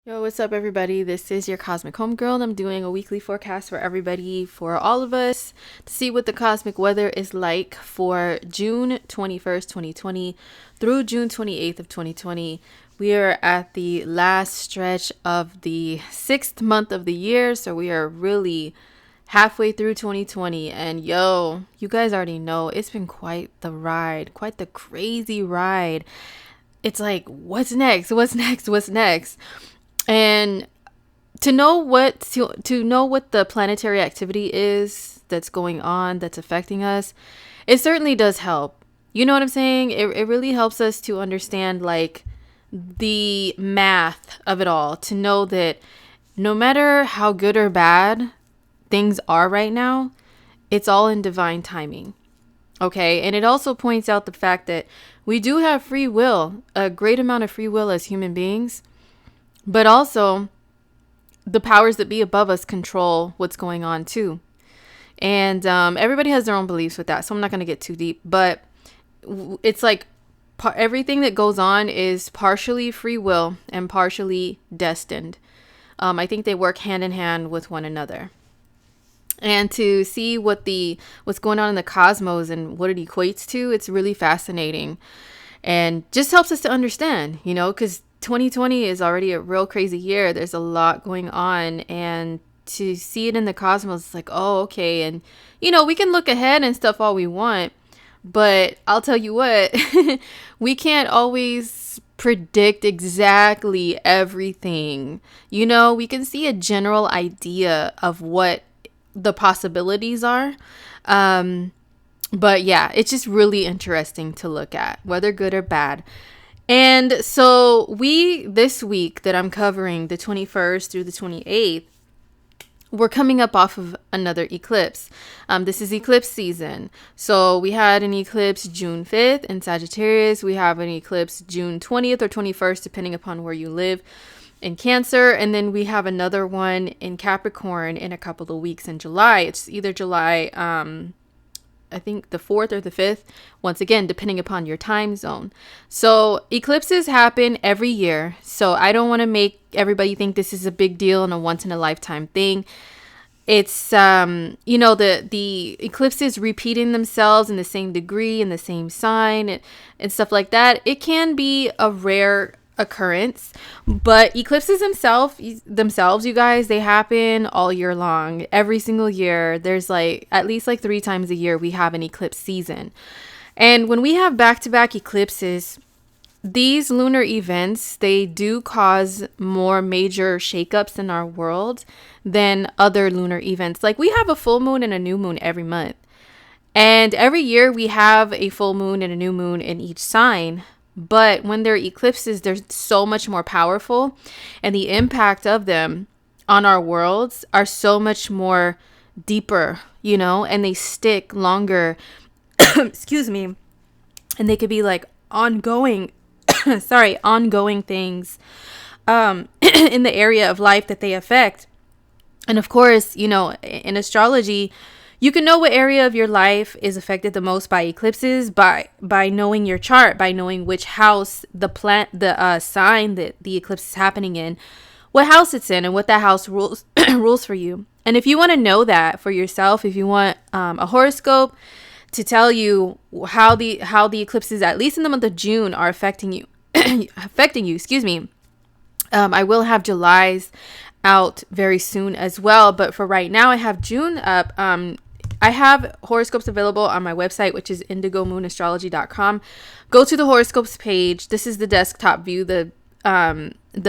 Yo, what's up, everybody? This is your Cosmic Homegirl, and I'm doing a weekly forecast for everybody, for all of us, to see what the cosmic weather is like for June 21st, 2020 through June 28th of 2020. We are at the last stretch of the 6th month of the year, so we are really halfway through 2020. And yo, you guys already know it's been quite the ride, quite the crazy ride. It's like, what's next? What's next? What's next? And to know what the planetary activity is that's going on, that's affecting us, it certainly does help. You know what I'm saying? It really helps us to understand like the math of it all, to know that no matter how good or bad things are right now, it's all in divine timing. Okay. And it also points out the fact that we do have free will, a great amount of free will as human beings. But also, the powers that be above us control what's going on too. And everybody has their own beliefs with that. So I'm not going to get too deep. But it's like everything that goes on is partially free will and partially destined. I think they work hand in hand with one another. And to see what's going on in the cosmos and what it equates to, it's really fascinating. And just helps us to understand, because 2020 is already a real crazy year. There's a lot going on, and to see it in the cosmos, it's like, oh, okay. And, we can look ahead and stuff all we want, but I'll tell you what, we can't always predict exactly everything. We can see a general idea of what the possibilities are. But yeah, it's just really interesting to look at, whether good or bad. And so this week that I'm covering, the 21st through the 28th, we're coming up off of another eclipse. This is eclipse season. So we had an eclipse June 5th in Sagittarius. We have an eclipse June 20th or 21st, depending upon where you live, in Cancer. And then we have another one in Capricorn in a couple of weeks in July. It's either July, I think the 4th or the 5th, once again, depending upon your time zone. So eclipses happen every year. So I don't want to make everybody think this is a big deal and a once in a lifetime thing. It's, the eclipses repeating themselves in the same degree, in the same sign and stuff like that. It can be a rare occurrence, but eclipses themselves, you guys, they happen all year long. Every single year there's at least 3 times a year we have an eclipse season. And when we have back-to-back eclipses, these lunar events, they do cause more major shakeups in our world than other lunar events. Like, we have a full moon and a new moon every month, and every year we have a full moon and a new moon in each sign. But when they're eclipses, they're so much more powerful, and the impact of them on our worlds are so much more deeper, and they stick longer. Excuse me. And they could be ongoing, ongoing things in the area of life that they affect. And of course, in astrology, you can know what area of your life is affected the most by eclipses by knowing your chart, by knowing which house the sign that the eclipse is happening in, what house it's in, and what that house rules rules for you. And if you want to know that for yourself, if you want a horoscope to tell you how the eclipses, at least in the month of June, are affecting you, excuse me. I will have July's out very soon as well, but for right now, I have June up. I have horoscopes available on my website, which is indigomoon.astrology.com. Go to the horoscopes page. This is the desktop view. The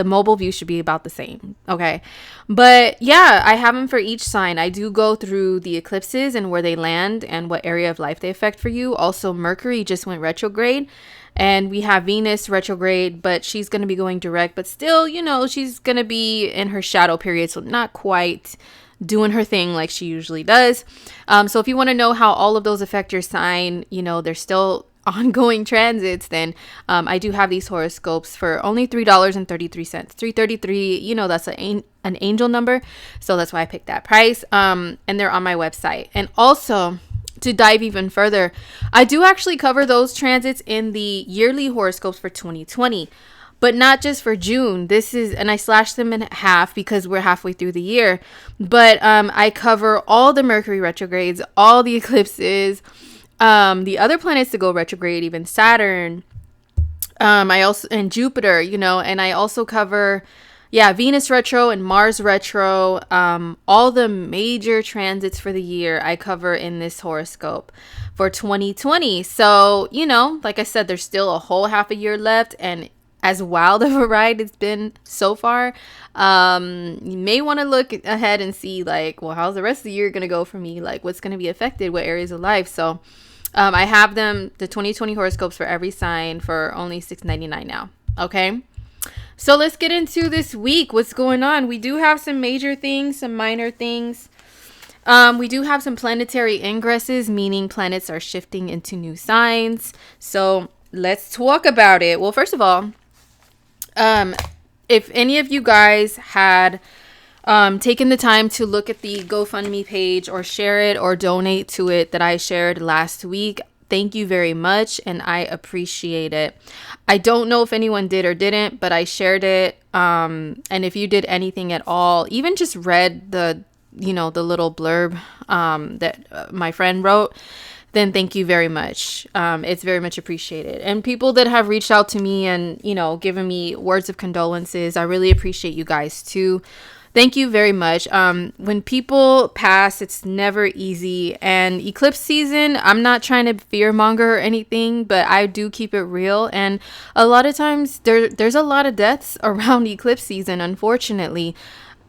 mobile view should be about the same. Okay. But yeah, I have them for each sign. I do go through the eclipses and where they land and what area of life they affect for you. Also, Mercury just went retrograde, and we have Venus retrograde, but she's going to be going direct, but still, she's going to be in her shadow period. So not quite doing her thing like she usually does. So if you want to know how all of those affect your sign, they're still ongoing transits, then I do have these horoscopes for only $3.33. $3.33, that's an angel number. So that's why I picked that price. And they're on my website. And also, to dive even further, I do actually cover those transits in the yearly horoscopes for 2020. But not just for June. This is, and I slashed them in half because we're halfway through the year. But I cover all the Mercury retrogrades, all the eclipses, the other planets to go retrograde, even Saturn. I also, and Jupiter, and I also cover, Venus retro and Mars retro, all the major transits for the year I cover in this horoscope for 2020. So, like I said, there's still a whole half a year left, and as wild of a ride it's been so far, you may want to look ahead and see, like, well, how's the rest of the year going to go for me? Like, what's going to be affected? What areas of life? So, I have the 2020 horoscopes for every sign for only $6.99 now. Okay. So let's get into this week. What's going on? We do have some major things, some minor things. We do have some planetary ingresses, meaning planets are shifting into new signs. So let's talk about it. Well, first of all, if any of you guys had taken the time to look at the GoFundMe page or share it or donate to it that I shared last week, thank you very much, and I appreciate it. I don't know if anyone did or didn't, but I shared it. And if you did anything at all, even just read the little blurb that my friend wrote, then thank you very much. It's very much appreciated. And people that have reached out to me and, given me words of condolences, I really appreciate you guys too. Thank you very much. When people pass, it's never easy. And eclipse season, I'm not trying to fearmonger or anything, but I do keep it real. And a lot of times there's a lot of deaths around eclipse season, unfortunately.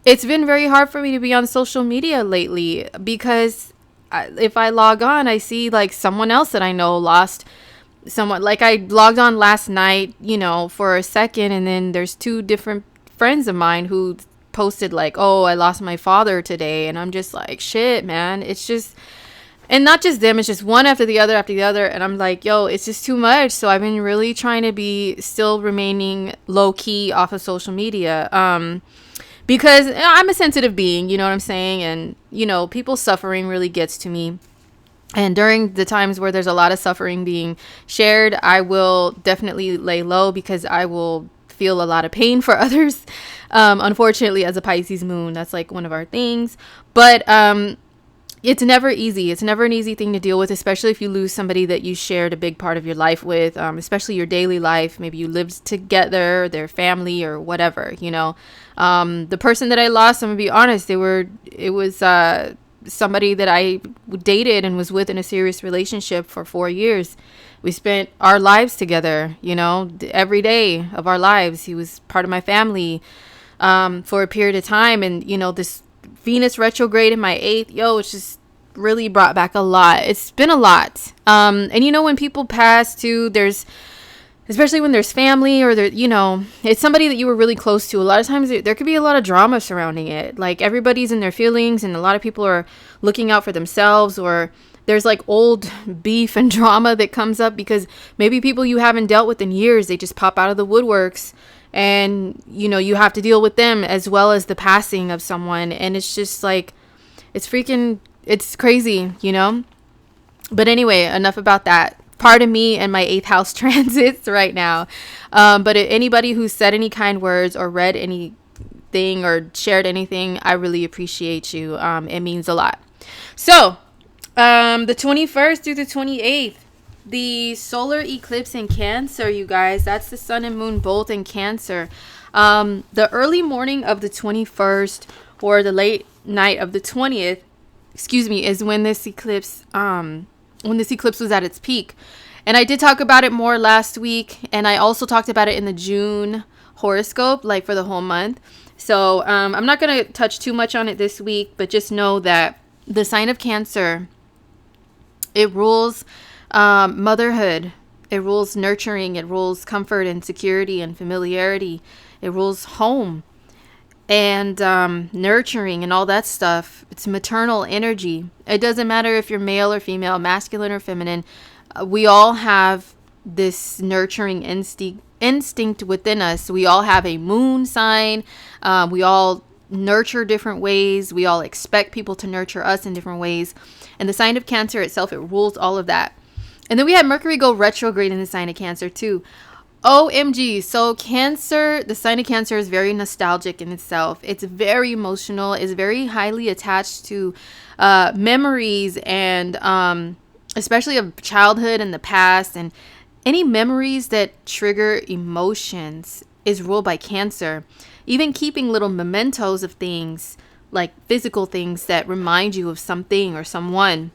It's been very hard for me to be on social media lately because if I log on, I see like someone else that I know lost someone. Like I logged on last night, for a second, and then there's two different friends of mine who posted like, oh, I lost my father today, and I'm just like, shit, man. It's just, and not just them, it's just one after the other, and I'm like, yo, it's just too much. So I've been really trying to be still remaining low key off of social media, because I'm a sensitive being, you know what I'm saying, and people's suffering really gets to me. And during the times where there's a lot of suffering being shared, I will definitely lay low because I will feel a lot of pain for others. Unfortunately, as a Pisces moon, that's like one of our things. But it's never easy. It's never an easy thing to deal with, especially if you lose somebody that you shared a big part of your life with, especially your daily life. Maybe you lived together, their family or whatever, The person that I lost, I'm gonna be honest, it was somebody that I dated and was with in a serious relationship for 4 years. We spent our lives together, every day of our lives. He was part of my family for a period of time. And, this Venus retrograde in my 8th, it's just really brought back a lot. It's been a lot. And, when people pass too, especially when there's family or it's somebody that you were really close to. A lot of times there could be a lot of drama surrounding it. Like everybody's in their feelings and a lot of people are looking out for themselves, or there's like old beef and drama that comes up because maybe people you haven't dealt with in years, they just pop out of the woodworks, and you have to deal with them as well as the passing of someone. And it's just like, it's crazy, But anyway, enough about that. Pardon me and my 8th house transits right now. But anybody who said any kind words or read anything or shared anything, I really appreciate you. It means a lot. So, the 21st through the 28th, the solar eclipse in Cancer, you guys. That's the sun and moon both in Cancer. The early morning of the 21st or the late night of the 20th, is when this eclipse was at its peak. And I did talk about it more last week, and I also talked about it in the June horoscope, like for the whole month. So I'm not going to touch too much on it this week, but just know that the sign of Cancer, it rules motherhood. It rules nurturing. It rules comfort and security and familiarity. It rules home and nurturing and all that stuff. It's maternal energy. It doesn't matter if you're male or female, masculine or feminine. We all have this nurturing instinct within us. We all have a moon sign. We all nurture different ways. We all expect people to nurture us in different ways. And the sign of Cancer itself, it rules all of that. And then we had Mercury go retrograde in the sign of Cancer too. OMG. So Cancer, the sign of Cancer is very nostalgic in itself. It's very emotional. It's very highly attached to memories and especially of childhood and the past, and any memories that trigger emotions is ruled by Cancer. Even keeping little mementos of things, like physical things that remind you of something or someone,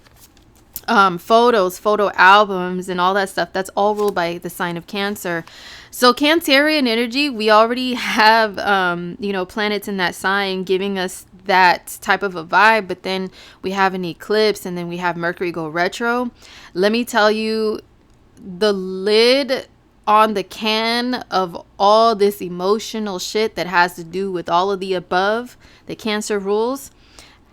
photos, photo albums, and all that stuff. That's all ruled by the sign of Cancer. So Cancerian energy, we already have, planets in that sign giving us that type of a vibe. But then we have an eclipse, and then we have Mercury go retro. Let me tell you, the lid on the can of all this emotional shit that has to do with all of the above, the Cancer rules,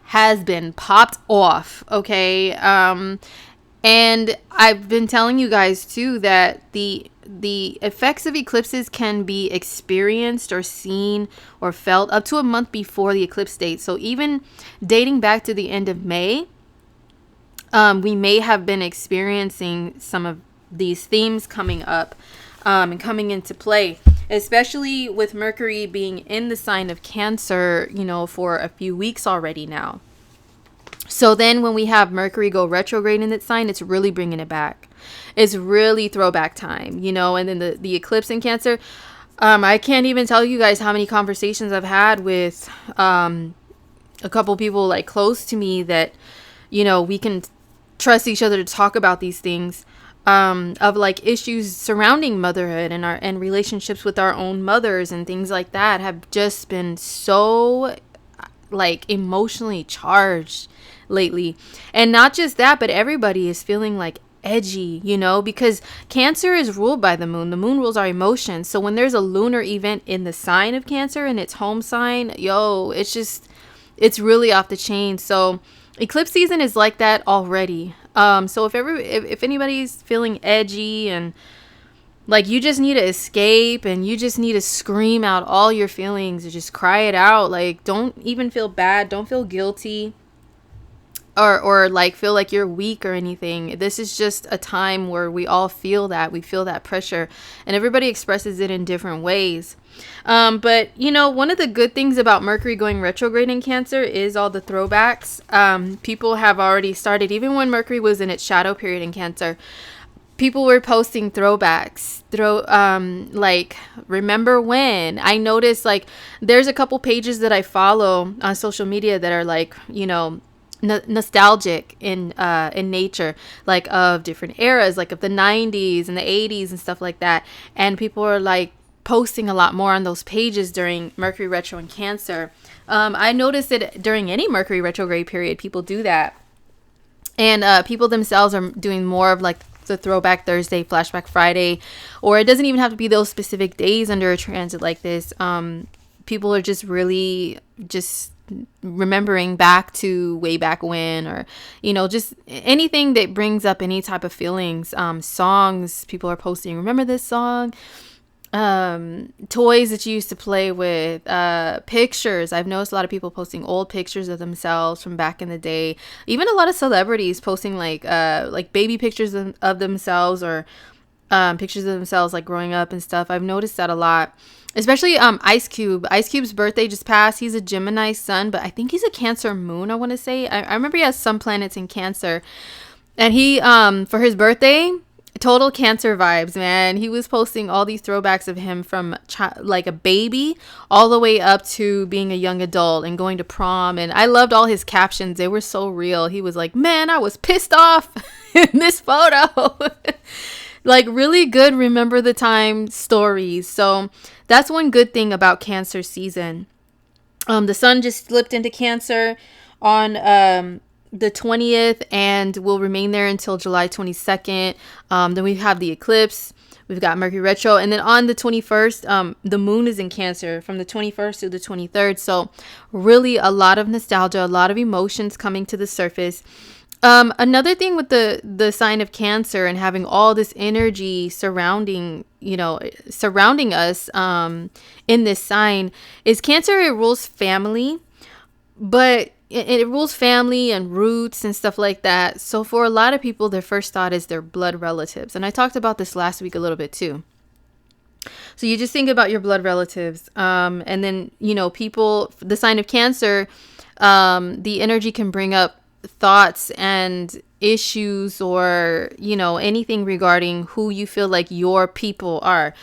has been popped off. Okay. And I've been telling you guys too that the effects of eclipses can be experienced or seen or felt up to a month before the eclipse date. So even dating back to the end of May, we may have been experiencing some of these themes coming up and coming into play, especially with Mercury being in the sign of Cancer, for a few weeks already now. So then when we have Mercury go retrograde in that sign, it's really bringing it back. It's really throwback time, and then the eclipse in Cancer. I can't even tell you guys how many conversations I've had with a couple people like close to me that, we can trust each other to talk about these things, of like issues surrounding motherhood and relationships with our own mothers and things like that have just been so like emotionally charged lately. And not just that, but everybody is feeling like edgy, because Cancer is ruled by the moon. The moon rules our emotions. So when there's a lunar event in the sign of Cancer and its home sign, it's really off the chain. So eclipse season is like that already. So if anybody's feeling edgy and like you just need to escape and you just need to scream out all your feelings and just cry it out, like don't even feel bad, don't feel guilty, or like feel like you're weak or anything. This is just a time where we all feel that pressure, and everybody expresses it in different ways. But one of the good things about Mercury going retrograde in Cancer is all the throwbacks. People have already started, even when Mercury was in its shadow period in Cancer, people were posting throwbacks, like remember when. I noticed like there's a couple pages that I follow on social media that are like, nostalgic in nature, like of different eras, like of the 90s and the 80s and stuff like that. And people are like posting a lot more on those pages during Mercury retro in Cancer. I noticed that during any Mercury retrograde period, people do that. And people themselves are doing more of like the Throwback Thursday, Flashback Friday, or it doesn't even have to be those specific days under a transit like this. People are just really just remembering back to way back when, or just anything that brings up any type of feelings. Songs, people are posting remember this song, toys that you used to play with, pictures. I've noticed a lot of people posting old pictures of themselves from back in the day. Even a lot of celebrities posting like baby pictures of themselves, or pictures of themselves like growing up and stuff. I've noticed that a lot. Especially Ice Cube. Ice Cube's birthday just passed. He's a Gemini sun, but I think he's a Cancer moon, I want to say. I remember he has some planets in Cancer. And he, for his birthday, total Cancer vibes, man. He was posting all these throwbacks of him from like a baby all the way up to being a young adult and going to prom. And I loved all his captions. They were so real. He was like, man, I was pissed off in this photo. Like really good remember the time stories. So that's one good thing about Cancer season. The sun just slipped into Cancer on the 20th and will remain there until July 22nd. Then we have the eclipse. We've got Mercury retro. And then on the 21st, the moon is in Cancer from the 21st to the 23rd. So really a lot of nostalgia, a lot of emotions coming to the surface. Another thing with the sign of Cancer and having all this energy surrounding us in this sign is Cancer. It rules family, but it rules family and roots and stuff like that. So for a lot of people, their first thought is their blood relatives. And I talked about this last week a little bit too. So you just think about your blood relatives. And then, people, the sign of Cancer, the energy can bring up thoughts and issues or, anything regarding who you feel like your people are.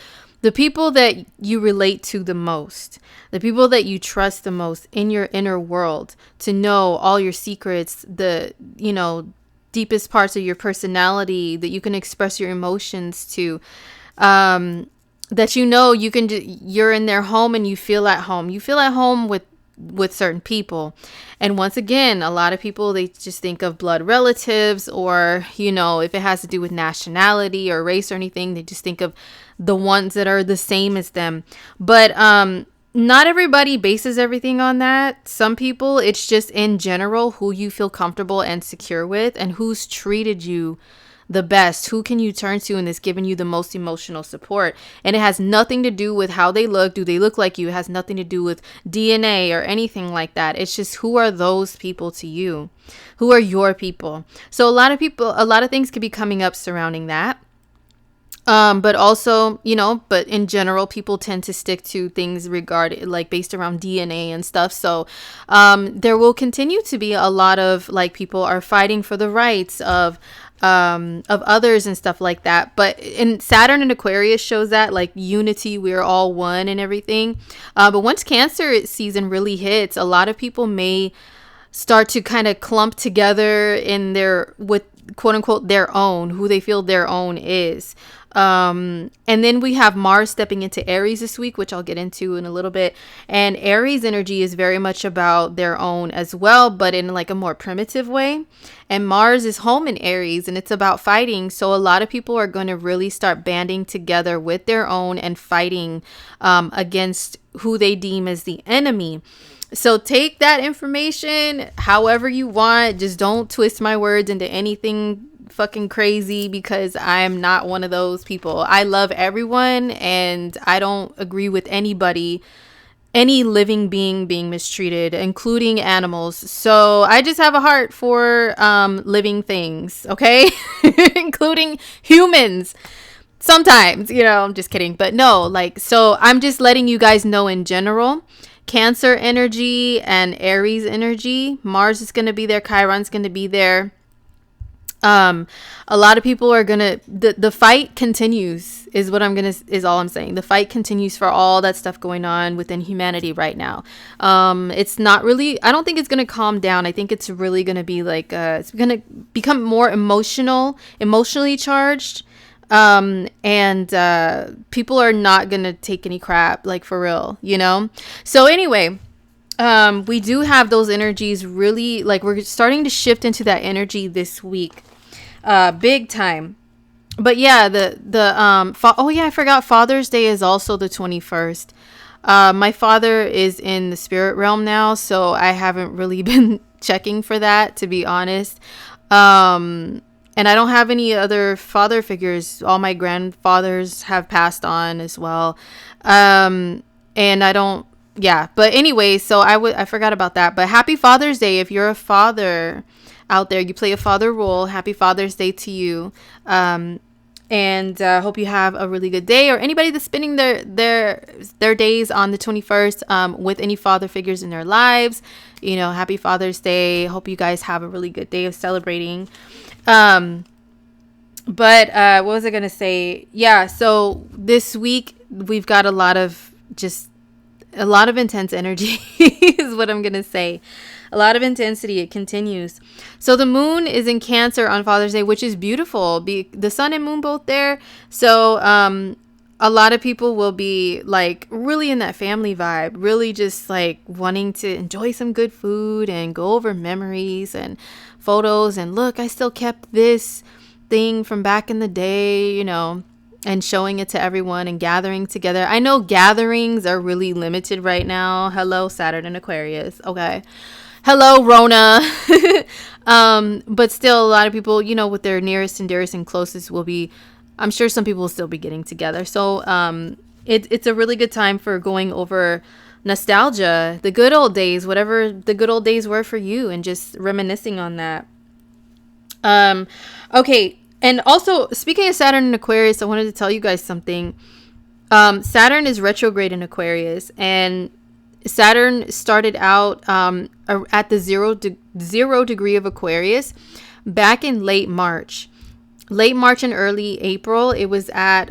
The people that you relate to the most, the people that you trust the most in your inner world, to know all your secrets, the, deepest parts of your personality that you can express your emotions to. That you're in their home and you feel at home. You feel at home with certain people. And once again, a lot of people, they just think of blood relatives, or, if it has to do with nationality or race or anything, they just think of the ones that are the same as them. But not everybody bases everything on that. Some people, it's just in general who you feel comfortable and secure with, and who's treated you the best, who can you turn to and is giving you the most emotional support. And it has nothing to do with how they look. Do they look like you? It has nothing to do with DNA or anything like that. It's just, who are those people to you? Who are your people? So a lot of things could be coming up surrounding that. But also, but in general, people tend to stick to things based around DNA and stuff. So, there will continue to be a lot of people are fighting for the rights of others and stuff like that. But in Saturn and Aquarius shows that unity, we're all one and everything. But once Cancer season really hits, a lot of people may start to kind of clump together with quote unquote their own, who they feel their own is. And then we have Mars stepping into Aries this week, which I'll get into in a little bit. And Aries energy is very much about their own as well, but in a more primitive way. And Mars is home in Aries, and it's about fighting. So a lot of people are going to really start banding together with their own and fighting against who they deem as the enemy. So take that information however you want. Just don't twist my words into anything fucking crazy, because I'm not one of those people. I love everyone, and I don't agree with any living being being mistreated, including animals. So I just have a heart for living things, okay? Including humans. Sometimes, I'm just kidding. But no, so I'm just letting you guys know in general. Cancer energy and Aries energy. Mars is going to be there. Chiron's going to be there. A lot of people are gonna, the fight continues is all I'm saying. The fight continues for all that stuff going on within humanity right now. It's not really, I don't think it's gonna calm down. I think it's really gonna be it's gonna become more emotionally charged. And people are not gonna take any crap, for real, So anyway, we do have those energies really, we're starting to shift into that energy this week, big time. But yeah, I forgot Father's Day is also the 21st. My father is in the spirit realm now, so I haven't really been checking for that, to be honest. And I don't have any other father figures. All my grandfathers have passed on as well. And I don't, yeah. But anyway, so I forgot about that. But happy Father's Day. If you're a father out there, you play a father role. Happy Father's Day to you. And hope you have a really good day, or anybody that's spending their days on the 21st with any father figures in their lives. Happy Father's Day. Hope you guys have a really good day of celebrating. But what was I gonna say? Yeah, so this week we've got a lot of intense energy is what I'm gonna say. A lot of intensity. It continues. So the moon is in Cancer on Father's Day, which is beautiful. The sun and moon both there. So a lot of people will be really in that family vibe, really just wanting to enjoy some good food and go over memories and photos, and look, I still kept this thing from back in the day, and showing it to everyone and gathering together. I know gatherings are really limited right now. Hello, Saturn and Aquarius. Okay. Hello, Rona. But still, a lot of people, with their nearest and dearest and closest I'm sure some people will still be getting together. So it's a really good time for going over nostalgia, the good old days, whatever the good old days were for you, and just reminiscing on that. Okay. And also, speaking of Saturn and Aquarius, I wanted to tell you guys something. Saturn is retrograde in Aquarius, and Saturn started out at the zero degree of Aquarius back in late March and early April. It was at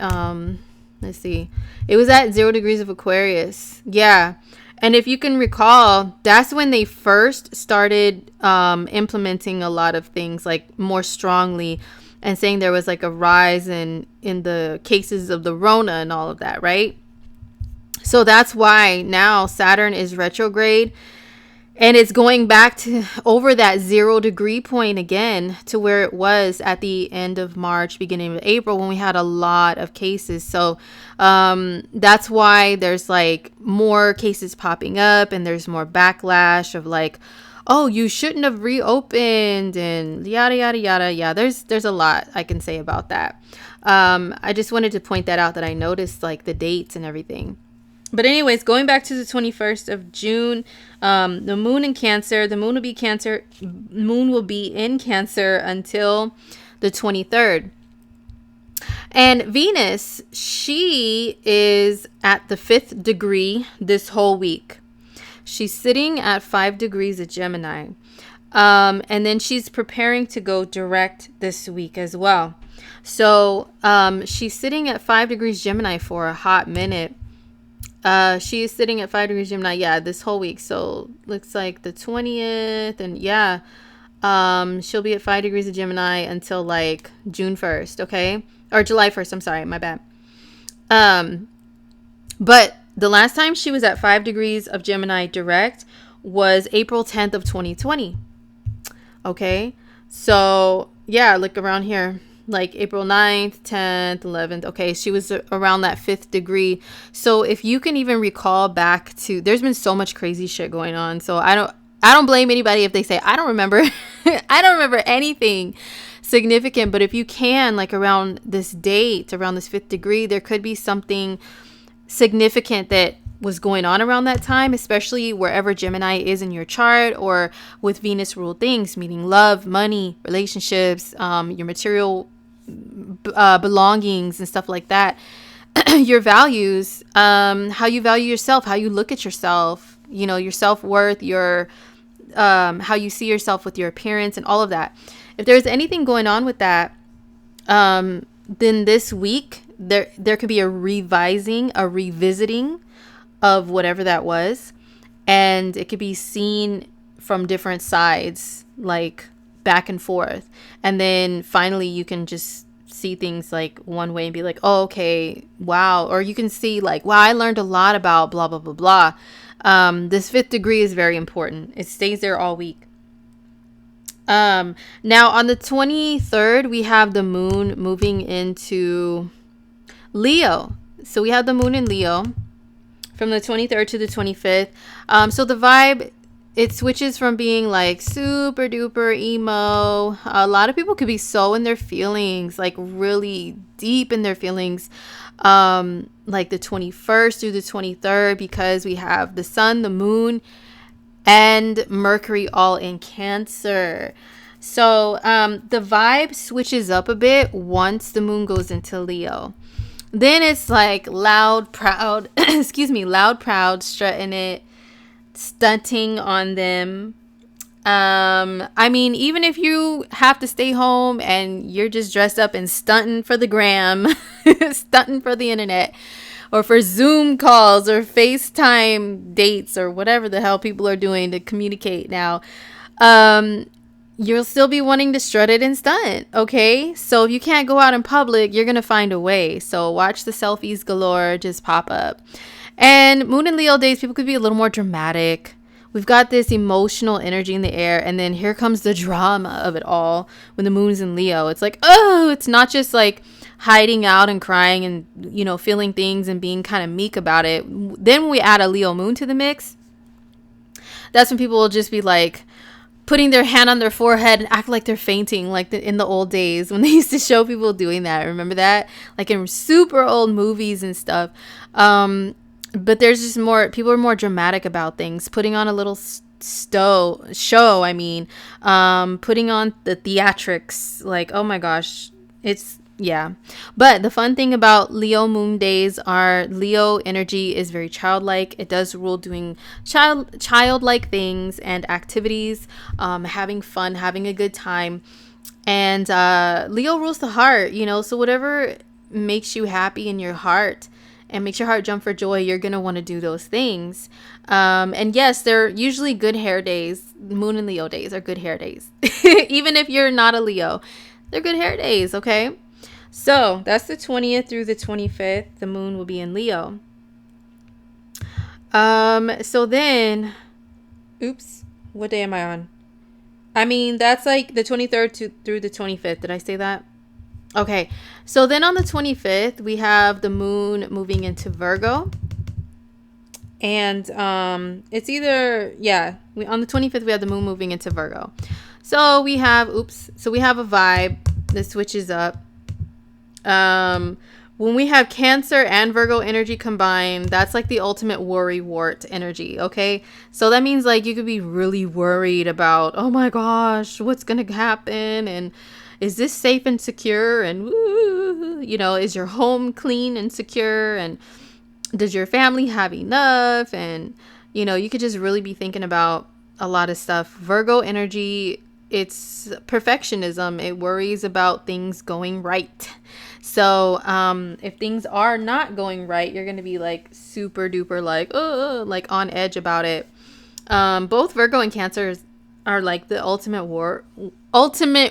let's see, it was at 0 degrees of Aquarius. Yeah. And if you can recall, that's when they first started implementing a lot of things like more strongly, and saying there was like a rise in the cases of the Rona and all of that, right? So that's why now Saturn is retrograde, and it's going back to over that 0 degree point again to where it was at the end of March, beginning of April, when we had a lot of cases. So that's why there's like more cases popping up, and there's more backlash of like, oh, you shouldn't have reopened and yada, yada, yada. Yeah, there's a lot I can say about that. I just wanted to point that out, that I noticed like the dates and everything. But anyways, going back to the 21st of June, the moon in Cancer, the moon will be in Cancer until the 23rd. And Venus, she is at the 5th degree this whole week. She's sitting at 5 degrees of Gemini. And then she's preparing to go direct this week as well. So she's sitting at 5 degrees Gemini for a hot minute. She is sitting at 5 degrees Gemini, yeah, this whole week. So looks like the 20th, and yeah, she'll be at 5 degrees of Gemini until like June 1st, okay? Or July 1st, I'm sorry, my bad. But the last time she was at 5 degrees of Gemini direct was April 10th of 2020. Okay? So, yeah, look around here. Like April 9th, 10th, 11th. Okay, she was around that 5th degree. So if you can even recall back to, there's been so much crazy shit going on. So I don't blame anybody if they say, I don't remember. I don't remember anything significant. But if you can, like around this date, around this 5th degree, there could be something significant that was going on around that time, especially wherever Gemini is in your chart, or with Venus ruled things, meaning love, money, relationships, your material belongings and stuff like that. Your values, how you value yourself, how you look at yourself, you know, your self-worth, your how you see yourself with your appearance and all of that. If there's anything going on with that, then this week there could be a revisiting of whatever that was, and it could be seen from different sides, like back and forth, and then finally you can just see things like one way and be like, oh, okay, wow. Or you can see like, wow, I learned a lot about blah blah blah blah. This 5th degree is very important. It stays there all week. Now on the 23rd, we have the moon moving into Leo. So we have the moon in Leo from the 23rd to the 25th. So the vibe, it switches from being like super duper emo. A lot of people could be so in their feelings, like really deep in their feelings, like the 21st through the 23rd, because we have the sun, the moon, and Mercury all in Cancer. So the vibe switches up a bit once the moon goes into Leo. Then it's like loud, proud, loud, proud, strutting it, stunting on them. I mean, even if you have to stay home and you're just dressed up and stunting for the gram, stunting for the internet, or for Zoom calls or FaceTime dates or whatever the hell people are doing to communicate now, you'll still be wanting to strut it and stunt, okay? So if you can't go out in public, you're going to find a way. So watch the selfies galore just pop up. And Moon and Leo days, people could be a little more dramatic. We've got this emotional energy in the air, and then here comes the drama of it all when the moon's in Leo. It's like, oh, it's not just like hiding out and crying and, you know, feeling things and being kind of meek about it. Then when we add a Leo moon to the mix, that's when people will just be like putting their hand on their forehead and act like they're fainting, like in the old days when they used to show people doing that. Remember that? Like in super old movies and stuff. But there's just more, people are more dramatic about things, putting on a little show. I mean, putting on the theatrics, like, oh my gosh, it's Yeah. But the fun thing about Leo moon days are Leo energy is very childlike. It does rule doing childlike things and activities, having fun, having a good time. And Leo rules the heart, so whatever makes you happy in your heart and makes your heart jump for joy, you're going to want to do those things. And yes, they're usually good hair days. Moon and Leo days are good hair days. Even if you're not a Leo, they're good hair days, okay? So that's the 20th through the 25th. The moon will be in Leo. So then, oops, what day am I on? I mean, that's like the 23rd through the 25th. Did I say that? Okay. So then on the 25th, we have the moon moving into Virgo. And it's either, on the 25th, we have the moon moving into Virgo. So we have a vibe that switches up. When we have Cancer and Virgo energy combined, that's like the ultimate worry wart energy, okay? So that means like you could be really worried about, oh my gosh, what's gonna happen? And is this safe and secure? And is your home clean and secure? And does your family have enough? And you could just really be thinking about a lot of stuff. Virgo energy, it's perfectionism. It worries about things going right. So if things are not going right, you're going to be like super duper like on edge about it. Both Virgo and Cancer are like the ultimate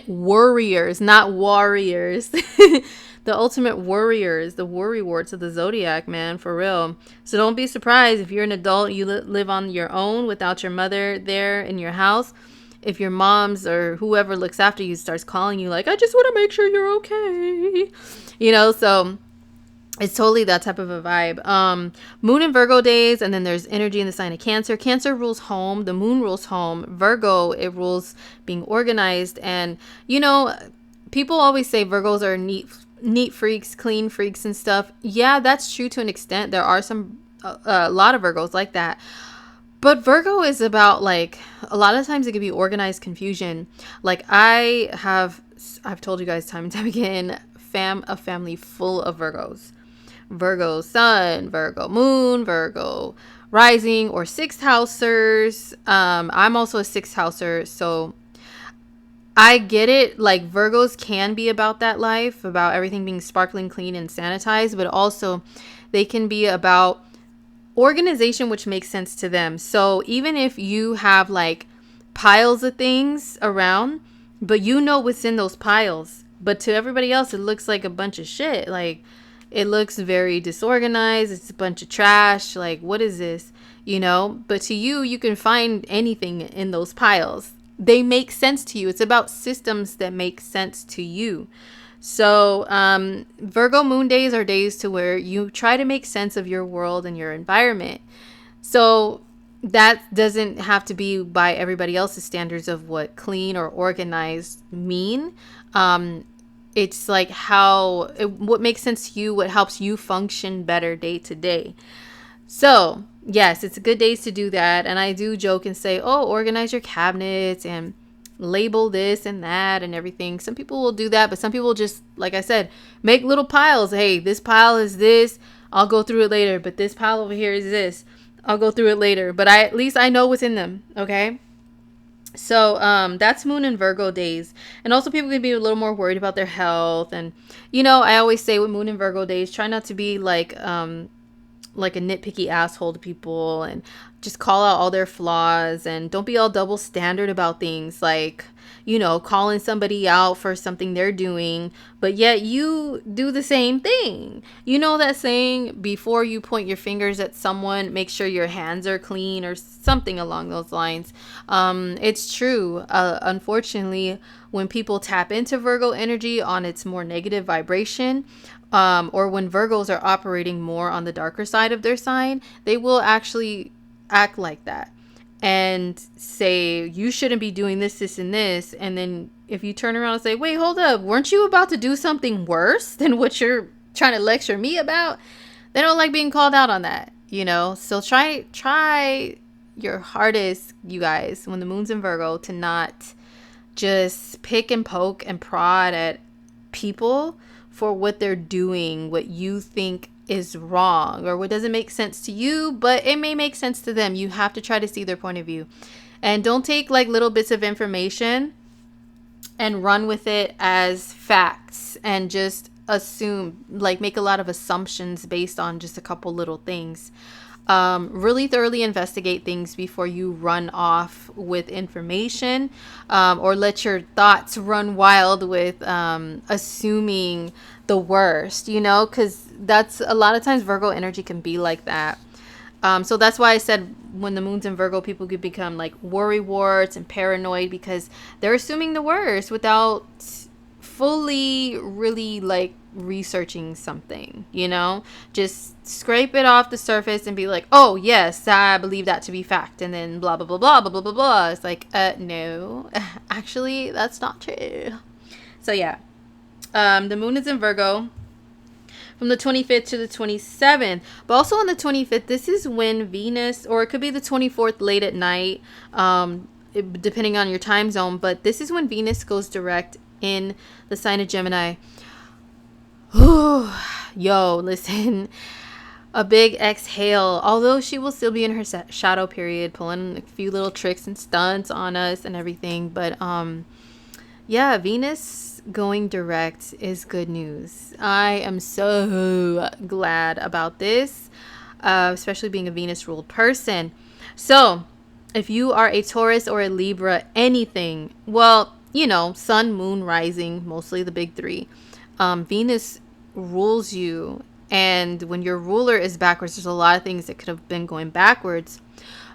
warriors, not warriors. The ultimate warriors, the worry warts of the zodiac, man, for real. So don't be surprised if you're an adult, you live on your own without your mother there in your house. If your mom's or whoever looks after you starts calling you like, I just want to make sure you're okay. So it's totally that type of a vibe. Moon and Virgo days, and then there's energy in the sign of Cancer. Cancer rules home. The moon rules home. Virgo, it rules being organized. And, people always say Virgos are neat freaks, clean freaks and stuff. Yeah, that's true to an extent. There are a lot of Virgos like that. But Virgo is about like, a lot of times it can be organized confusion. Like I've told you guys time and time again, a family full of Virgos. Virgo sun, Virgo moon, Virgo rising, or sixth housers. I'm also a sixth houser, so I get it. Like Virgos can be about that life, about everything being sparkling clean and sanitized, but also they can be about organization, which makes sense to them. So even if you have like piles of things around, but what's in those piles, but to everybody else it looks like a bunch of shit. Like it looks very disorganized. It's a bunch of trash. Like, what is this? But to you can find anything in those piles. They make sense to you. It's about systems that make sense to you. So Virgo moon days are days to where you try to make sense of your world and your environment. So that doesn't have to be by everybody else's standards of what clean or organized mean. It's like what makes sense to you, what helps you function better day to day. So yes, it's a good days to do that. And I do joke and say, oh, organize your cabinets and label this and that and everything. Some people will do that, but some people just, like I said, make little piles. Hey, this pile is this, I'll go through it later. But this pile over here is this, I'll go through it later. But at least I know what's in them. Okay. So that's moon and Virgo days. And also people can be a little more worried about their health. And I always say with moon and Virgo days, try not to be like a nitpicky asshole to people, and just call out all their flaws, and don't be all double standard about things, like calling somebody out for something they're doing, but yet you do the same thing. That saying, before you point your fingers at someone, make sure your hands are clean, or something along those lines. It's true. Unfortunately, when people tap into Virgo energy on its more negative vibration, or when Virgos are operating more on the darker side of their sign, they will actually act like that and say, you shouldn't be doing this, this, and this. And then if you turn around and say, wait, hold up, weren't you about to do something worse than what you're trying to lecture me about? They don't like being called out on that, So try your hardest, you guys, when the moon's in Virgo, to not just pick and poke and prod at people for what they're doing, what you think is wrong or what doesn't make sense to you, but it may make sense to them. You have to try to see their point of view. And don't take like little bits of information and run with it as facts and just assume, like make a lot of assumptions based on just a couple little things. Really thoroughly investigate things before you run off with information, or let your thoughts run wild with assuming the worst, because that's a lot of times Virgo energy can be like that. So that's why I said when the moon's in Virgo, people could become like worry warts and paranoid because they're assuming the worst without fully really like researching something, just scrape it off the surface and be like, oh yes, I believe that to be fact, and then blah blah blah blah blah blah blah blah. It's like no, actually that's not true. So yeah, the moon is in Virgo from the 25th to the 27th, but also on the 25th, this is when Venus, or it could be the 24th late at night, depending on your time zone, but this is when Venus goes direct in the sign of Gemini. Yo, listen, a big exhale. Although she will still be in her shadow period, pulling a few little tricks and stunts on us and everything. But yeah, Venus going direct is good news. I am so glad about this, especially being a Venus ruled person. So if you are a Taurus or a Libra, anything, well, sun, moon, rising, mostly the big three, Venus rules you, and when your ruler is backwards, there's a lot of things that could have been going backwards.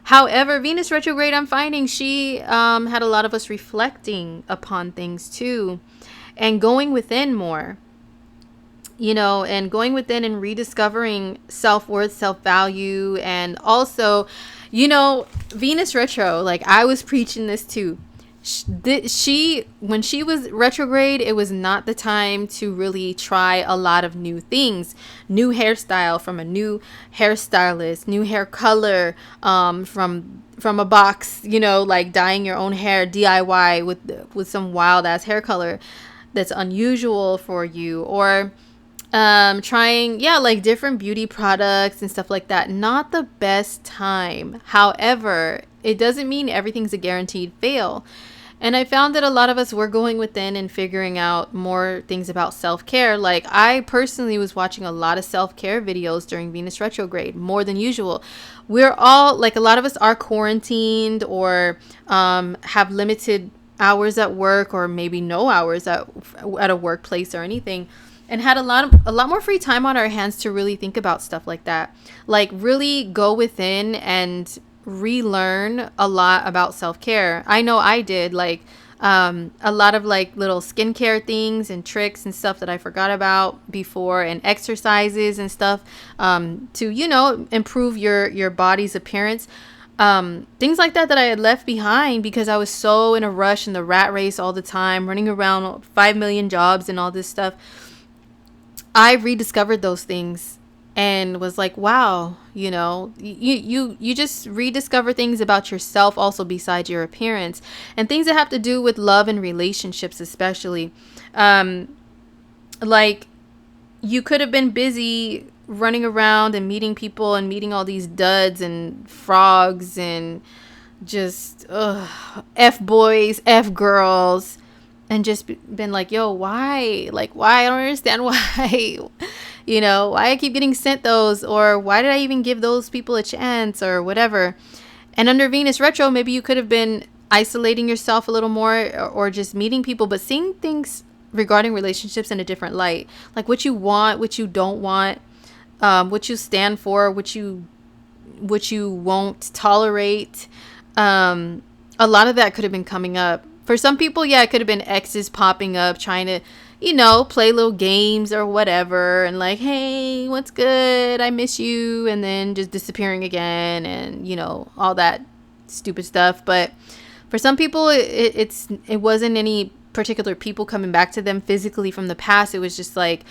However, Venus retrograde, I'm finding she had a lot of us reflecting upon things too, and going within more, and going within and rediscovering self-worth, self-value, and also, Venus retro, like I was preaching this too. When she was retrograde, it was not the time to really try a lot of new things, new hairstyle from a new hairstylist, new hair color, from a box, like dyeing your own hair DIY with some wild ass hair color that's unusual for you, or trying like different beauty products and stuff like that. Not the best time. However, it doesn't mean everything's a guaranteed fail. And I found that a lot of us were going within and figuring out more things about self-care. Like I personally was watching a lot of self-care videos during Venus retrograde, more than usual. We're all, like a lot of us are quarantined or have limited hours at work, or maybe no hours at a workplace or anything, and had a lot more free time on our hands to really think about stuff like that. Like really go within and relearn a lot about self-care. I know I did, like a lot of like little skincare things and tricks and stuff that I forgot about before, and exercises and stuff to improve your body's appearance, things like that I had left behind because I was so in a rush in the rat race all the time, running around 5 million jobs and all this stuff. I rediscovered those things and was like, wow, you just rediscover things about yourself also besides your appearance, and things that have to do with love and relationships, especially. Like you could have been busy running around and meeting people and meeting all these duds and frogs and just F boys, F girls, and just been like, yo, why? Like, why? I don't understand why. Why I keep getting sent those, or why did I even give those people a chance, or whatever. And under Venus retro, maybe you could have been isolating yourself a little more, or just meeting people, but seeing things regarding relationships in a different light, like what you want, what you don't want, what you stand for, what you won't tolerate. A lot of that could have been coming up. For some people, yeah, it could have been exes popping up, trying to, play little games or whatever. And like, hey, what's good? I miss you. And then just disappearing again and, all that stupid stuff. But for some people, it wasn't any particular people coming back to them physically from the past. It was just like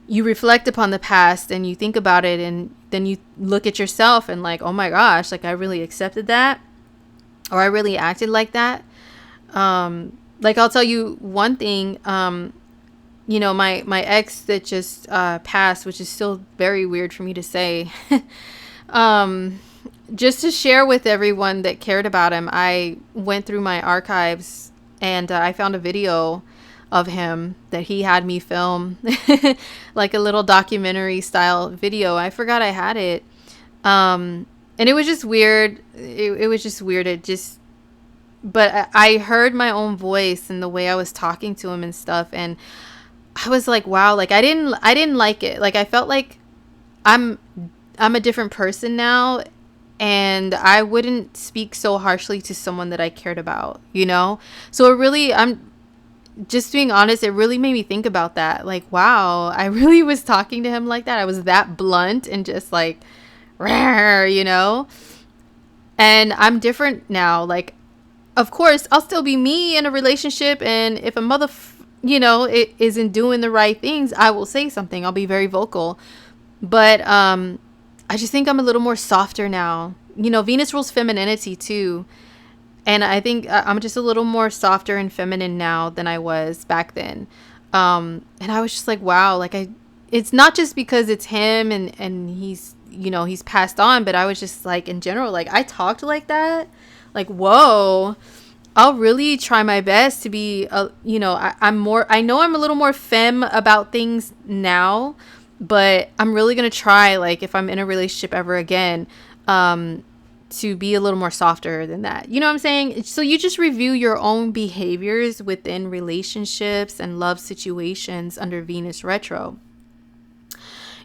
you reflect upon the past and you think about it. And then you look at yourself and like, oh my gosh, like I really accepted that. Or I really acted like that. Like I'll tell you one thing, my ex that just passed, which is still very weird for me to say. Just to share with everyone that cared about him, I went through my archives and I found a video of him that he had me film, like a little documentary style video. I forgot I had it. And it was just weird. It was just weird. But I heard my own voice and the way I was talking to him and stuff. And I was like, wow, like I didn't like it. Like I felt like I'm a different person now, and I wouldn't speak so harshly to someone that I cared about, So I'm just being honest, it really made me think about that. Like, wow, I really was talking to him like that. I was that blunt and just like, rah. And I'm different now. Like, of course, I'll still be me in a relationship. And if a it isn't doing the right things, I will say something. I'll be very vocal. But I just think I'm a little more softer now. Venus rules femininity too. And I think I'm just a little more softer and feminine now than I was back then. And I was just like, wow, like it's not just because it's him and he's passed on, but I was just like, in general, like I talked like that. Like, whoa, I'll really try my best to be, I know I'm a little more femme about things now, but I'm really going to try, like, if I'm in a relationship ever again, to be a little more softer than that. You know what I'm saying? So you just review your own behaviors within relationships and love situations under Venus retro.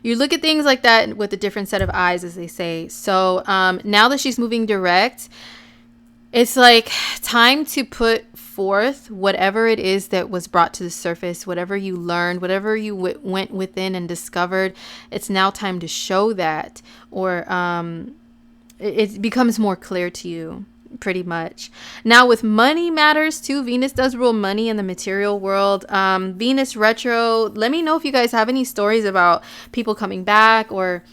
You look at things like that with a different set of eyes, as they say. So now that she's moving direct, it's like time to put forth whatever it is that was brought to the surface, whatever you learned, whatever you went within and discovered. It's now time to show that, or it becomes more clear to you, pretty much. Now with money matters too, Venus does rule money in the material world. Venus retro, let me know if you guys have any stories about people coming back, or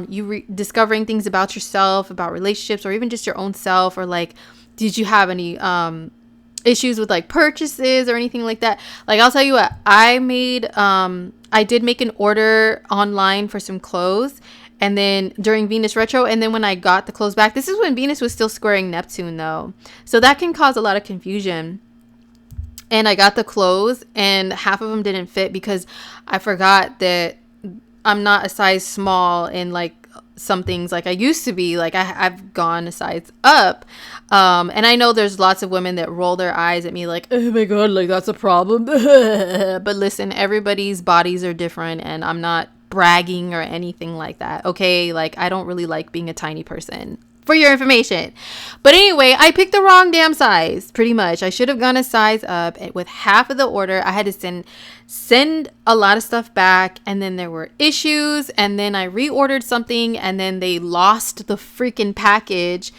you discovering things about yourself, about relationships, or even just your own self, or like, did you have any issues with like purchases or anything like that? Like, I'll tell you what, I did make an order online for some clothes, and then during Venus retro, and then when I got the clothes back, this is when Venus was still squaring Neptune though, so that can cause a lot of confusion. And I got the clothes and half of them didn't fit because I forgot that I'm not a size small in like some things like I used to be. Like I've gone a size up. And I know there's lots of women that roll their eyes at me like, oh my God, like that's a problem. But listen, everybody's bodies are different, and I'm not bragging or anything like that. Okay. Like I don't really like being a tiny person, for your information. But anyway, I picked the wrong damn size, pretty much. I should have gone a size up. With half of the order, I had to send a lot of stuff back, and then there were issues, and then I reordered something, and then they lost the freaking package.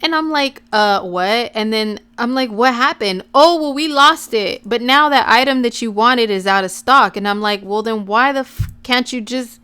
And I'm like, what? And then I'm like, what happened? Oh, well, we lost it. But now that item that you wanted is out of stock. And I'm like, well, then why can't you just,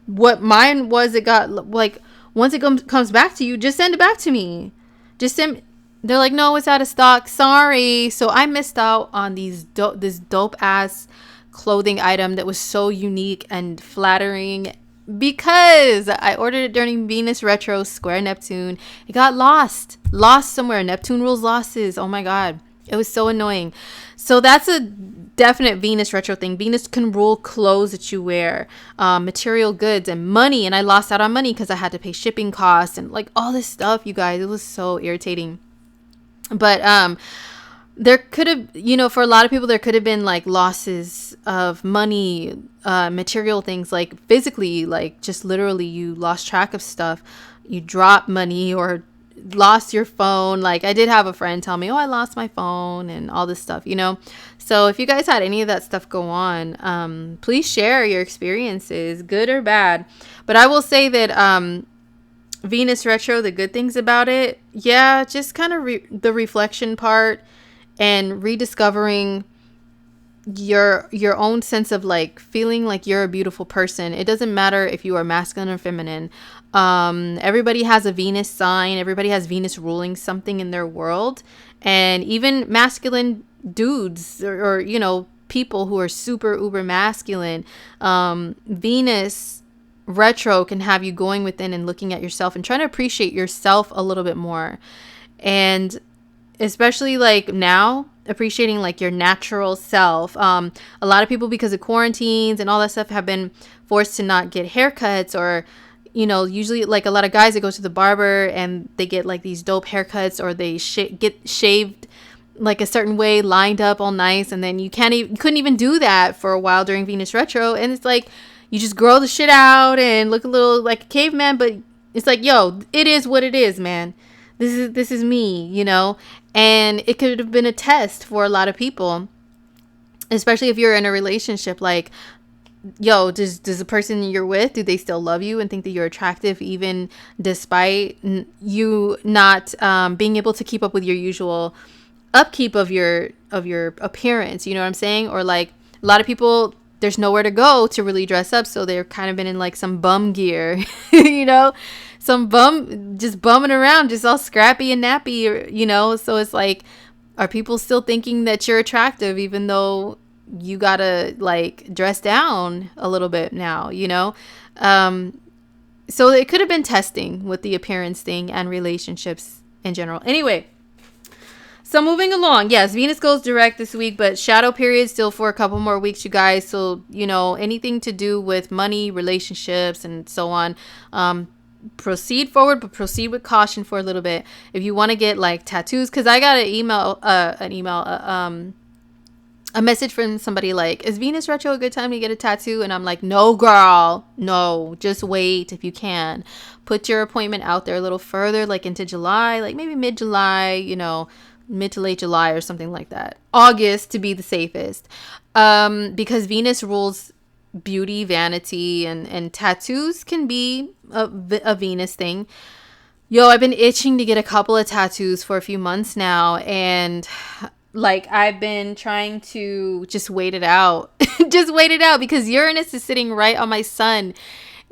what mine was, it got like, once it comes back to you, just send it back to me. They're like, no, it's out of stock. Sorry. So I missed out on this dope ass clothing item that was so unique and flattering, because I ordered it during Venus retro square Neptune. It got lost somewhere. Neptune rules losses. Oh my God. It was so annoying. So that's a definite Venus retro thing. Venus can rule clothes that you wear, material goods, and money. And I lost out on money because I had to pay shipping costs and like all this stuff, you guys. It was so irritating. But there could have, for a lot of people, there could have been like losses of money, material things, like physically, like just literally you lost track of stuff. You dropped money or lost your phone. Like I did have a friend tell me, oh, I lost my phone and all this stuff, So if you guys had any of that stuff go on, please share your experiences, good or bad. But I will say that Venus retro, the good things about it, yeah, just kind of the reflection part and rediscovering your own sense of like feeling like you're a beautiful person. It doesn't matter if you are masculine or feminine. Everybody has a Venus sign. Everybody has Venus ruling something in their world. And even masculine dudes or people who are super uber masculine. Venus retro can have you going within and looking at yourself and trying to appreciate yourself a little bit more. And especially like now, appreciating like your natural self. A lot of people, because of quarantines and all that stuff, have been forced to not get haircuts, or usually like a lot of guys that go to the barber and they get like these dope haircuts, or they get shaved like a certain way, lined up all nice, and then you couldn't even do that for a while during Venus retro. And it's like you just grow the shit out and look a little like a caveman, but it's like, yo, it is what it is, man. This is me, and it could have been a test for a lot of people, especially if you're in a relationship. Like, yo, does the person you're with, do they still love you and think that you're attractive, even despite you not being able to keep up with your usual upkeep of your appearance? You know what I'm saying? Or like a lot of people, there's nowhere to go to really dress up, so they're kind of been in like some bum gear, some just bumming around, just all scrappy and nappy, so it's like, are people still thinking that you're attractive even though you gotta like dress down a little bit now? So it could have been testing with the appearance thing and relationships in general. Anyway, so moving along, yes, Venus goes direct this week, but shadow period still for a couple more weeks, you guys. So, anything to do with money, relationships, and so on, proceed forward, but proceed with caution for a little bit. If you want to get like tattoos, because I got a message from somebody like, is Venus retro a good time to get a tattoo? And I'm like, no, girl, no, just wait. If you can, put your appointment out there a little further, like into July, like maybe mid-July, mid to late July or something like that. August to be the safest, because Venus rules beauty, vanity, and tattoos can be a Venus thing. Yo, I've been itching to get a couple of tattoos for a few months now, and like I've been trying to just wait it out because Uranus is sitting right on my sun,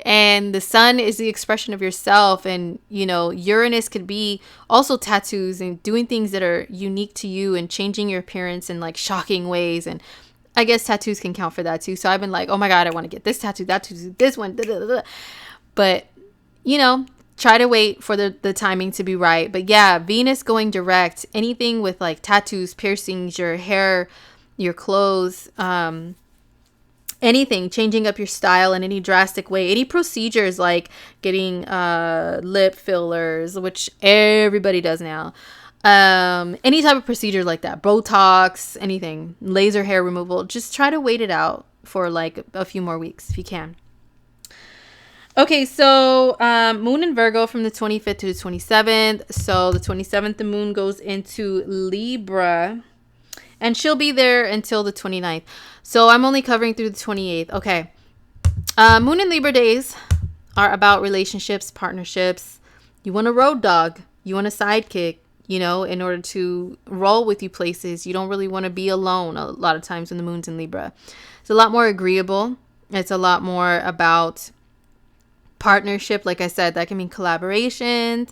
and the sun is the expression of yourself. And Uranus could be also tattoos and doing things that are unique to you and changing your appearance in like shocking ways. And I guess tattoos can count for that too. So I've been like, oh my God, I want to get this tattoo, that tattoo, this one, but try to wait for the timing to be right. But yeah, Venus going direct, anything with like tattoos, piercings, your hair, your clothes, anything, changing up your style in any drastic way, any procedures like getting lip fillers, which everybody does now, any type of procedure like that, Botox, anything, laser hair removal, just try to wait it out for like a few more weeks if you can. Okay, so moon in Virgo from the 25th to the 27th. So the 27th, the moon goes into Libra, and she'll be there until the 29th. So I'm only covering through the 28th. Okay. Moon and Libra days are about relationships, partnerships. You want a road dog. You want a sidekick, in order to roll with you places. You don't really want to be alone a lot of times when the moon's in Libra. It's a lot more agreeable. It's a lot more about partnership. Like I said, that can mean collaborations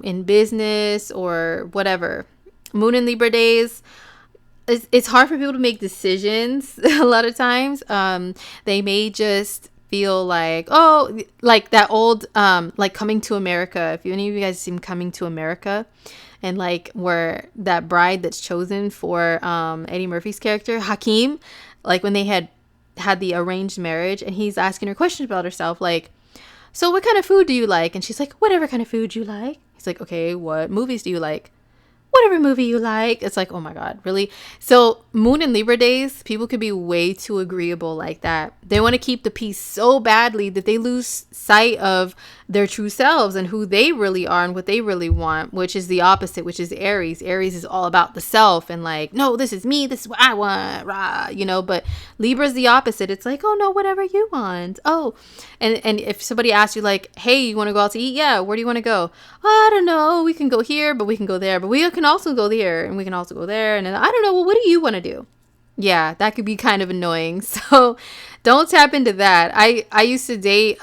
in business or whatever. Moon and Libra days, it's hard for people to make decisions a lot of times. They may just feel like, oh, like that old like Coming to America. If any of you guys seen Coming to America, and like where that bride that's chosen for Eddie Murphy's character Hakeem, like when they had the arranged marriage, and he's asking her questions about herself, like, so what kind of food do you like? And she's like, whatever kind of food you like. He's like, okay, what movies do you like? Whatever movie you like. It's like, oh my God, really? So Moon and Libra days, people could be way too agreeable like that. They want to keep the peace so badly that they lose sight of their true selves and who they really are and what they really want, which is the opposite, which is Aries. Aries is all about the self and like, no, this is me, this is what I want, rah, but Libra's the opposite. It's like, oh no, whatever you want. Oh, and if somebody asks you like, hey, you want to go out to eat? Yeah, where do you want to go? Oh, I don't know, we can go here, but we can go there, but we can also go there, and we can also go there, and then I don't know, well, what do you want to do? Yeah, that could be kind of annoying. So don't tap into that. I used to date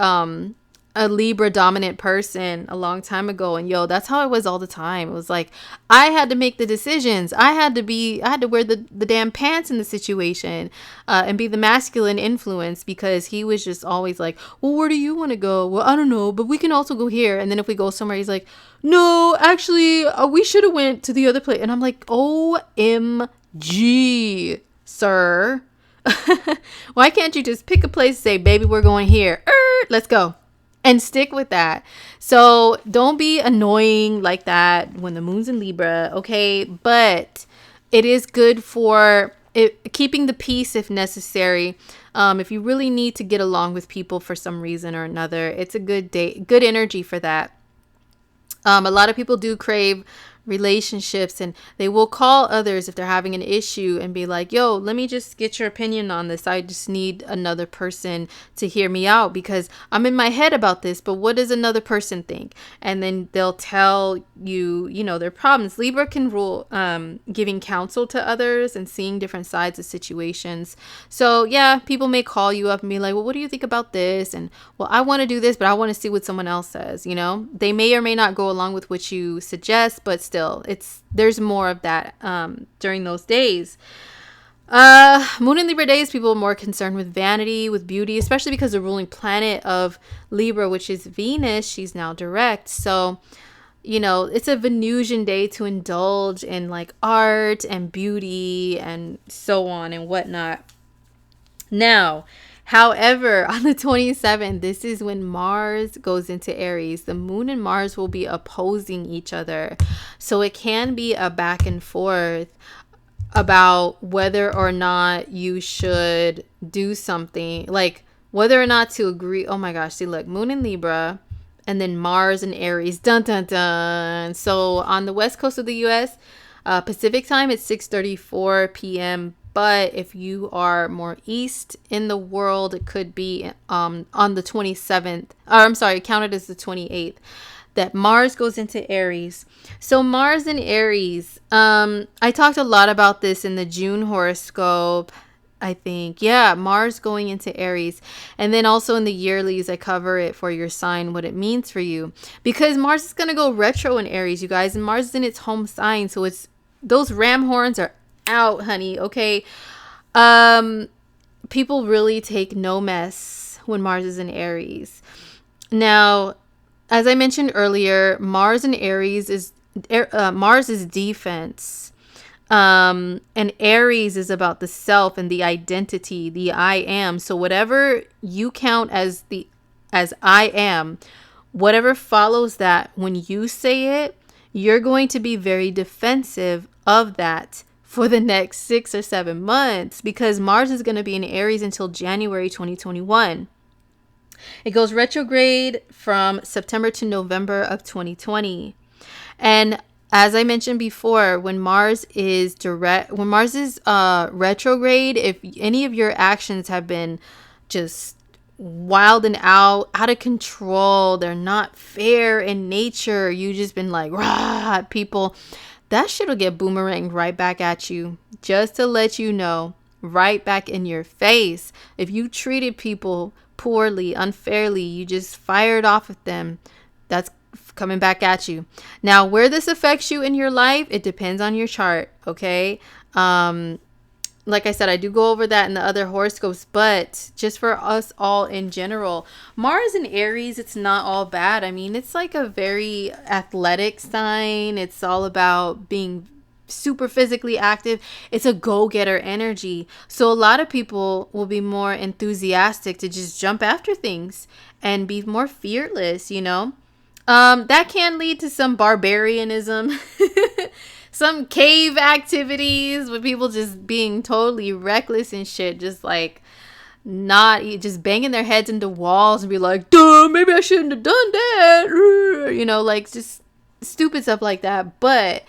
a Libra dominant person a long time ago, and yo, that's how it was all the time. It was like I had to make the decisions. I had to wear the damn pants in the situation, and be the masculine influence, because he was just always like, well, where do you want to go? Well, I don't know, but we can also go here. And then if we go somewhere, he's like, no, actually, we should have went to the other place. And I'm like, OMG, sir. Why can't you just pick a place and say, baby, we're going here. Let's go. And stick with that. So don't be annoying like that when the moon's in Libra, okay? But it is good for keeping the peace if necessary. If you really need to get along with people for some reason or another, it's a good day, good energy for that. A lot of people do crave relationships, and they will call others if they're having an issue and be like, yo, let me just get your opinion on this. I just need another person to hear me out because I'm in my head about this, but what does another person think? And then they'll tell you, their problems. Libra can rule giving counsel to others and seeing different sides of situations. So yeah, people may call you up and be like, well, what do you think about this? And well, I want to do this, but I want to see what someone else says. They may or may not go along with what you suggest, but still, there's more of that during those days. Moon and Libra days, people are more concerned with vanity, with beauty, especially because the ruling planet of Libra, which is Venus, she's now direct. So, it's a Venusian day to indulge in like art and beauty and so on and whatnot. Now, however, on the 27th, this is when Mars goes into Aries. The moon and Mars will be opposing each other. So it can be a back and forth about whether or not you should do something, like whether or not to agree. Oh my gosh, see, look, moon in Libra and then Mars in Aries. Dun, dun, dun. So on the west coast of the U.S., Pacific time, it's 6:34 p.m., but if you are more east in the world, it could be on the 27th. Or I'm sorry, counted as the 28th. That Mars goes into Aries. So Mars in Aries. I talked a lot about this in the June horoscope, I think. Yeah, Mars going into Aries. And then also in the yearlies, I cover it for your sign, what it means for you. Because Mars is going to go retro in Aries, you guys. And Mars is in its home sign. So those ram horns are out, honey. Okay. People really take no mess when Mars is in Aries. Now, as I mentioned earlier, Mars in Aries is Mars is defense. And Aries is about the self and the identity, the I am. So whatever you count as I am, whatever follows that, when you say it, you're going to be very defensive of that for the next 6 or 7 months, because Mars is going to be in Aries until January 2021. It goes retrograde from September to November of 2020. And as I mentioned before, when Mars is retrograde, if any of your actions have been just wild and out of control, they're not fair in nature, you just been like rah at people, that shit will get boomeranged right back at you. Just to let you know, right back in your face. If you treated people poorly, unfairly, you just fired off at them, that's coming back at you. Now, where this affects you in your life, it depends on your chart, okay? Like I said, I do go over that in the other horoscopes, but just for us all in general, Mars in Aries, it's not all bad. I mean, it's like a very athletic sign. It's all about being super physically active. It's a go-getter energy. So a lot of people will be more enthusiastic to just jump after things and be more fearless, That can lead to some barbarianism. Some cave activities with people just being totally reckless and shit, just like not just banging their heads into walls and be like, duh, maybe I shouldn't have done that, like just stupid stuff like that. But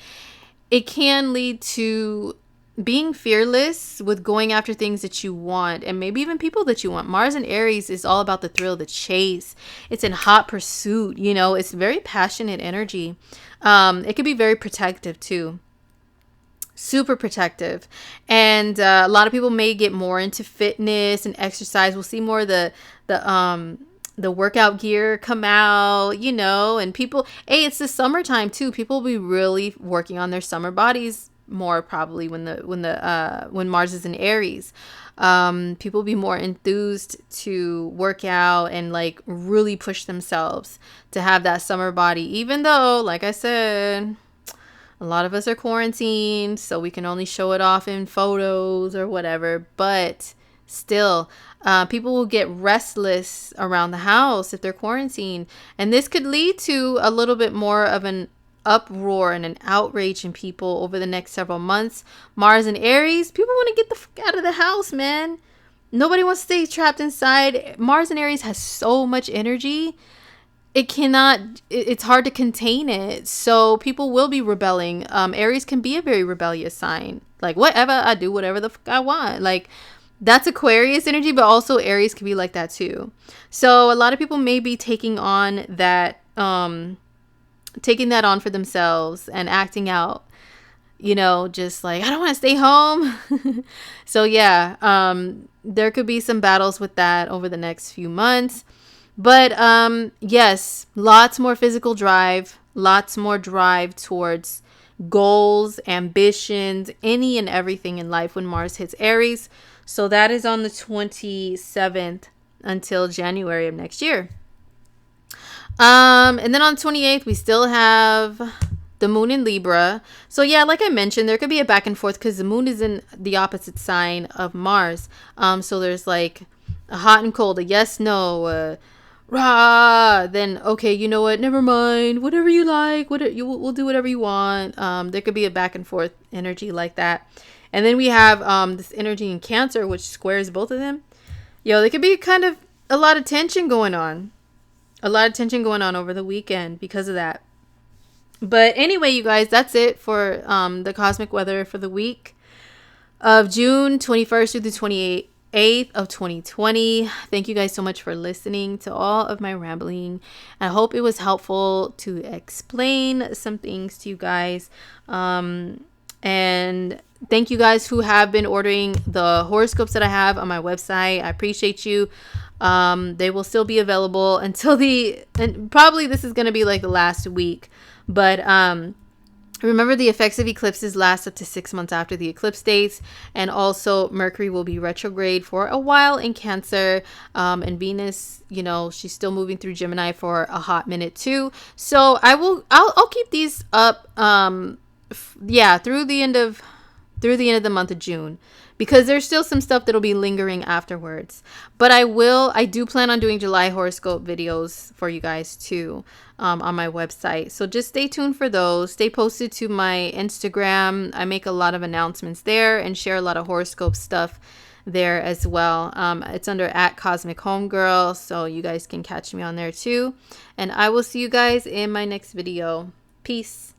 it can lead to being fearless with going after things that you want, and maybe even people that you want. Mars in Aries is all about the thrill, the chase. It's in hot pursuit, it's very passionate energy. It could be very protective too. Super protective. And a lot of people may get more into fitness and exercise. We'll see more of the the workout gear come out, you know, and people, hey, it's the summertime too. People will be really working on their summer bodies more probably when Mars is in Aries. People will be more enthused to work out and like really push themselves to have that summer body, even though, like I said, a lot of us are quarantined, so we can only show it off in photos or whatever. But still, people will get restless around the house if they're quarantined. And this could lead to a little bit more of an uproar and an outrage in people over the next several months. Mars and Aries, people want to get the fuck out of the house, man. Nobody wants to stay trapped inside. Mars and Aries has so much energy. It's hard to contain it. So people will be rebelling. Aries can be a very rebellious sign. Like, whatever, I do whatever the fuck I want. Like, that's Aquarius energy, but also Aries can be like that too. So a lot of people may be taking that on for themselves and acting out, you know, just like, I don't want to stay home. So yeah, there could be some battles with that over the next few months. But yes, lots more physical drive, lots more drive towards goals, ambitions, any and everything in life when Mars hits Aries. So that is on the 27th until January of next year. And then on the 28th, we still have the moon in Libra. So yeah, like I mentioned, there could be a back and forth because the moon is in the opposite sign of Mars. So there's like a hot and cold, a yes, no, rah, then okay, you know what, never mind, whatever you like, we'll do whatever you want. There could be a back and forth energy like that. And then we have this energy in Cancer, which squares both of them. There could be kind of a lot of tension going on over the weekend because of that. But anyway, you guys, that's it for the cosmic weather for the week of June 21st through the 28th of 2020. Thank you guys so much for listening to all of my rambling. I hope it was helpful to explain some things to you guys. And thank you guys who have been ordering the horoscopes that I have on my website. I appreciate you. They will still be available until and probably this is going to be like the last week. But remember, the effects of eclipses last up to 6 months after the eclipse dates. And also Mercury will be retrograde for a while in Cancer. And Venus, you know, she's still moving through Gemini for a hot minute too. So I'll keep these up through the end of the month of June, because there's still some stuff that'll be lingering afterwards. But I do plan on doing July horoscope videos for you guys too, on my website. So just stay tuned for those. Stay posted to my Instagram. I make a lot of announcements there and share a lot of horoscope stuff there as well. It's under @CosmicHomegirl, so you guys can catch me on there too. And I will see you guys in my next video. Peace.